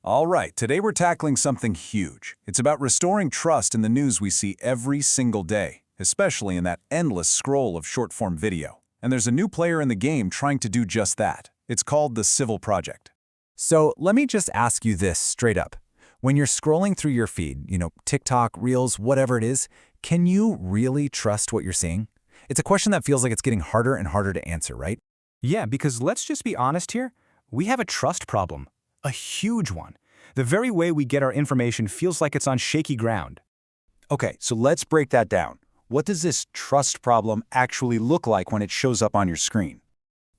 All right, today we're tackling something huge. It's about restoring trust in the news we see every single day, especially in that endless scroll of short-form video. And there's a new player in the game trying to do just that. It's called the Civil Project. So let me just ask you this straight up. When you're scrolling through your feed, TikTok, Reels, whatever it is, can you really trust what you're seeing? It's a question that feels like it's getting harder and harder to answer, right? Yeah, because let's just be honest here. We have a trust problem. A huge one. The very way we get our information feels like it's on shaky ground. Okay, so let's break that down. What does this trust problem actually look like when it shows up on your screen?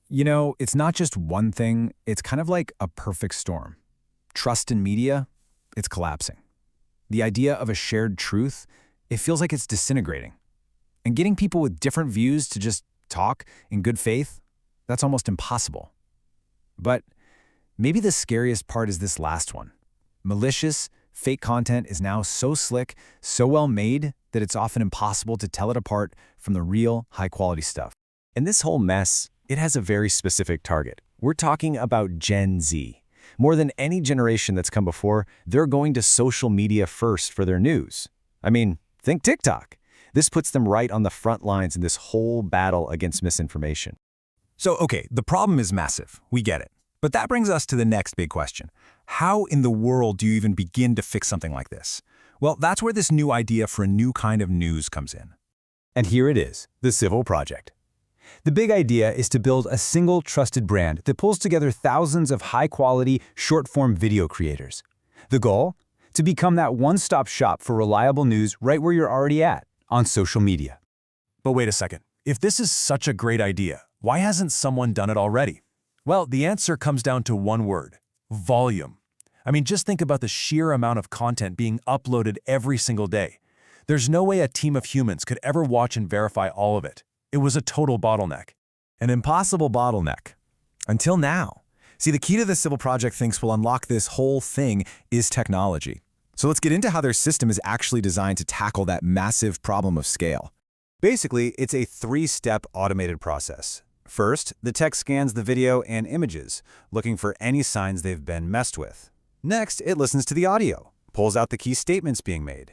It's not just one thing, it's kind of like a perfect storm. Trust in media, it's collapsing. The idea of a shared truth, it feels like it's disintegrating. And getting people with different views to just talk in good faith, that's almost impossible. But maybe the scariest part is this last one. Malicious, fake content is now so slick, so well made, that it's often impossible to tell it apart from the real, high-quality stuff. And this whole mess, it has a very specific target. We're talking about Gen Z. More than any generation that's come before, they're going to social media first for their news. I mean, think TikTok. This puts them right on the front lines in this whole battle against misinformation. So, okay, the problem is massive. We get it. But that brings us to the next big question. How in the world do you even begin to fix something like this? Well, that's where this new idea for a new kind of news comes in. And here it is, the Civil Project. The big idea is to build a single trusted brand that pulls together thousands of high-quality, short-form video creators. The goal? To become that one-stop shop for reliable news right where you're already at, on social media. But wait a second. If this is such a great idea, why hasn't someone done it already? Well, the answer comes down to one word: volume. I mean, just think about the sheer amount of content being uploaded every single day. There's no way a team of humans could ever watch and verify all of it. It was a total bottleneck. An impossible bottleneck. Until now. See, the key to the Civil Project thinks will unlock this whole thing is technology. So let's get into how their system is actually designed to tackle that massive problem of scale. Basically, it's a three-step automated process. First, the tech scans the video and images, looking for any signs they've been messed with. Next, it listens to the audio, pulls out the key statements being made.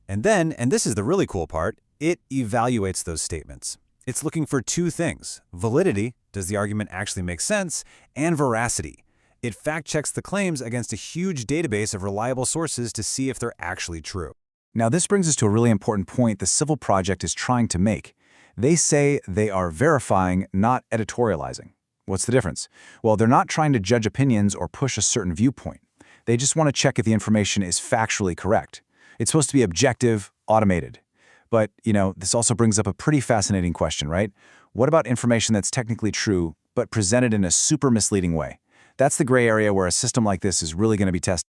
And then, and this is the really cool part, it evaluates those statements. It's looking for two things: validity, does the argument actually make sense, and veracity. It fact-checks the claims against a huge database of reliable sources to see if they're actually true. Now, this brings us to a really important point the Civil Project is trying to make. They say they are verifying, not editorializing. What's the difference? Well, they're not trying to judge opinions or push a certain viewpoint. They just want to check if the information is factually correct. It's supposed to be objective, automated. But, this also brings up a pretty fascinating question, right? What about information that's technically true, but presented in a super misleading way? That's the gray area where a system like this is really going to be tested.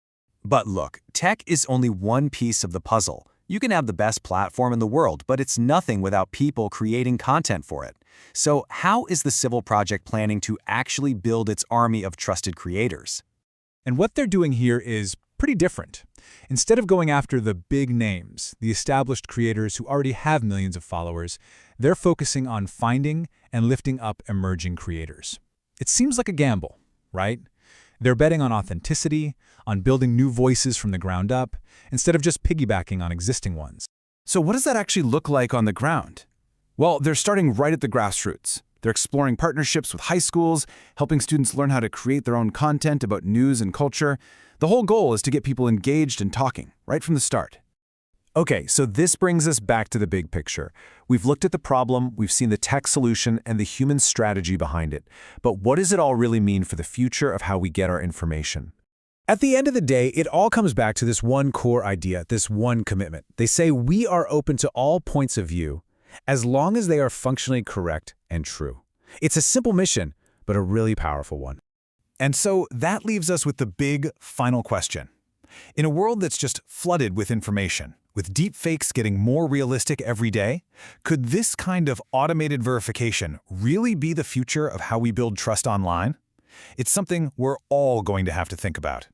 But look, tech is only one piece of the puzzle. You can have the best platform in the world, but it's nothing without people creating content for it. So how is the Civil Project planning to actually build its army of trusted creators? And what they're doing here is pretty different. Instead of going after the big names, the established creators who already have millions of followers, they're focusing on finding and lifting up emerging creators. It seems like a gamble, right? They're betting on authenticity, on building new voices from the ground up, instead of just piggybacking on existing ones. So what does that actually look like on the ground? Well, they're starting right at the grassroots. They're exploring partnerships with high schools, helping students learn how to create their own content about news and culture. The whole goal is to get people engaged and talking, right from the start. Okay, so this brings us back to the big picture. We've looked at the problem, we've seen the tech solution and the human strategy behind it. But what does it all really mean for the future of how we get our information? At the end of the day, it all comes back to this one core idea, this one commitment. They say we are open to all points of view, as long as they are functionally correct and true. It's a simple mission, but a really powerful one. And so that leaves us with the big final question. In a world that's just flooded with information, with deepfakes getting more realistic every day, could this kind of automated verification really be the future of how we build trust online? It's something we're all going to have to think about.